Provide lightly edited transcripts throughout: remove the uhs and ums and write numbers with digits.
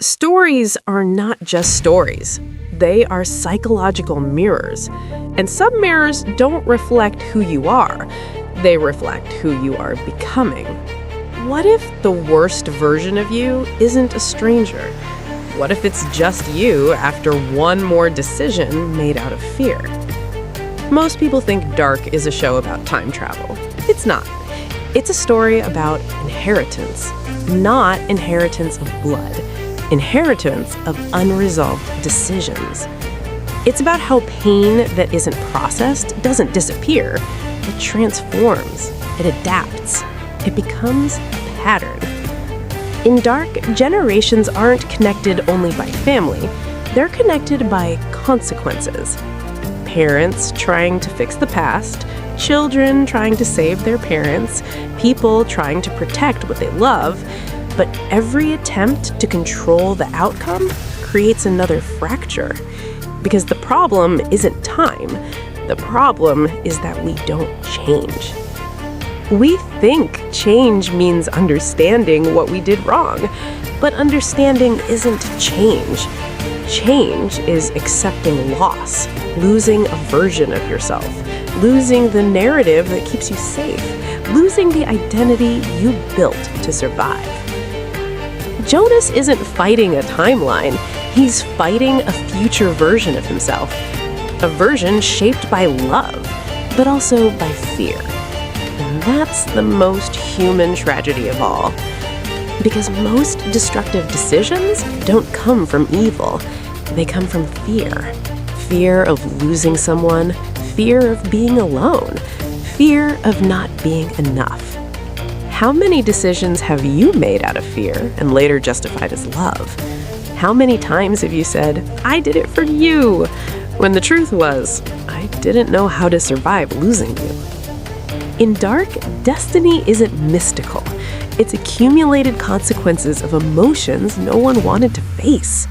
Stories are not just stories. They are psychological mirrors. And some mirrors don't reflect who you are. They reflect who you are becoming. What if the worst version of you isn't a stranger? What if it's just you after one more decision made out of fear? Most people think Dark is a show about time travel. It's not. It's a story about inheritance, not inheritance of blood. Inheritance of unresolved decisions. It's about how pain that isn't processed doesn't disappear. It transforms. It adapts. It becomes a pattern. In Dark, generations aren't connected only by family. They're connected by consequences. Parents trying to fix the past, children trying to save their parents, people trying to protect what they love. But every attempt to control the outcome creates another fracture. Because the problem isn't time. The problem is that we don't change. We think change means understanding what we did wrong. But understanding isn't change. Change is accepting loss, losing a version of yourself, losing the narrative that keeps you safe, losing the identity you built to survive. Jonas isn't fighting a timeline. He's fighting a future version of himself. A version shaped by love, but also by fear. And that's the most human tragedy of all. Because most destructive decisions don't come from evil. They come from fear. Fear of losing someone, fear of being alone, fear of not being enough. How many decisions have you made out of fear and later justified as love? How many times have you said, "I did it for you," when the truth was, "I didn't know how to survive losing you"? In Dark, destiny isn't mystical. It's accumulated consequences of emotions no one wanted to face.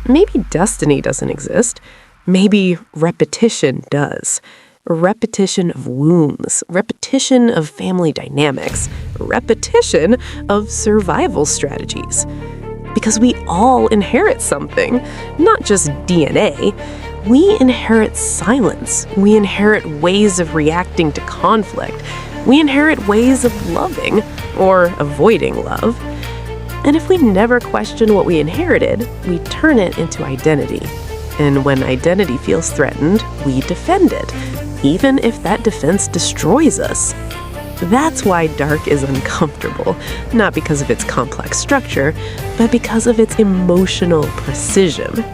Maybe destiny doesn't exist. Maybe repetition does. Repetition of wounds, repetition of family dynamics, repetition of survival strategies. Because we all inherit something, not just DNA. We inherit silence. We inherit ways of reacting to conflict. We inherit ways of loving or avoiding love. And if we never question what we inherited, we turn it into identity. And when identity feels threatened, we defend it, even if that defense destroys us. That's why Dark is uncomfortable, not because of its complex structure, but because of its emotional precision.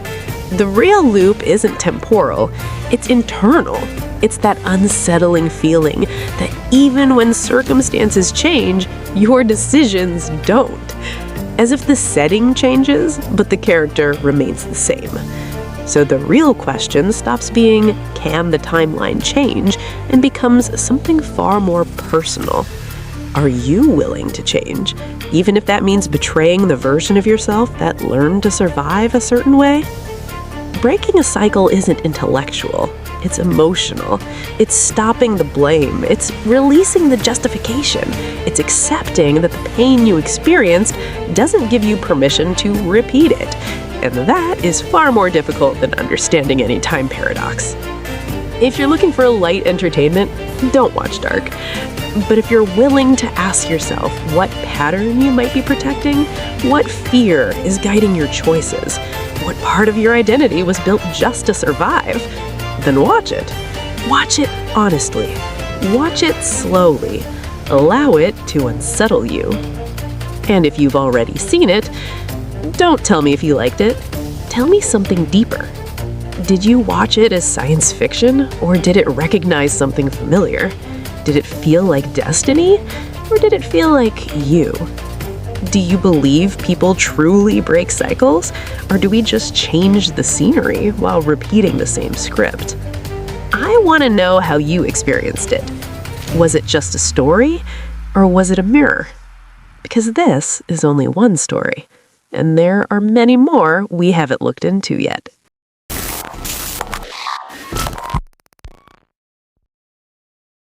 The real loop isn't temporal, it's internal. It's that unsettling feeling that even when circumstances change, your decisions don't. As if the setting changes, but the character remains the same. So the real question stops being, can the timeline change, and becomes something far more personal. Are you willing to change, even if that means betraying the version of yourself that learned to survive a certain way? Breaking a cycle isn't intellectual, it's emotional. It's stopping the blame, it's releasing the justification. It's accepting that the pain you experienced doesn't give you permission to repeat it. And that is far more difficult than understanding any time paradox. If you're looking for light entertainment, don't watch Dark. But if you're willing to ask yourself what pattern you might be protecting, what fear is guiding your choices, what part of your identity was built just to survive, then watch it. Watch it honestly. Watch it slowly. Allow it to unsettle you. And if you've already seen it, don't tell me if you liked it. Tell me something deeper. Did you watch it as science fiction, or did it recognize something familiar? Did it feel like destiny, or did it feel like you? Do you believe people truly break cycles, or do we just change the scenery while repeating the same script? I want to know how you experienced it. Was it just a story, or was it a mirror? Because this is only one story. And there are many more we haven't looked into yet.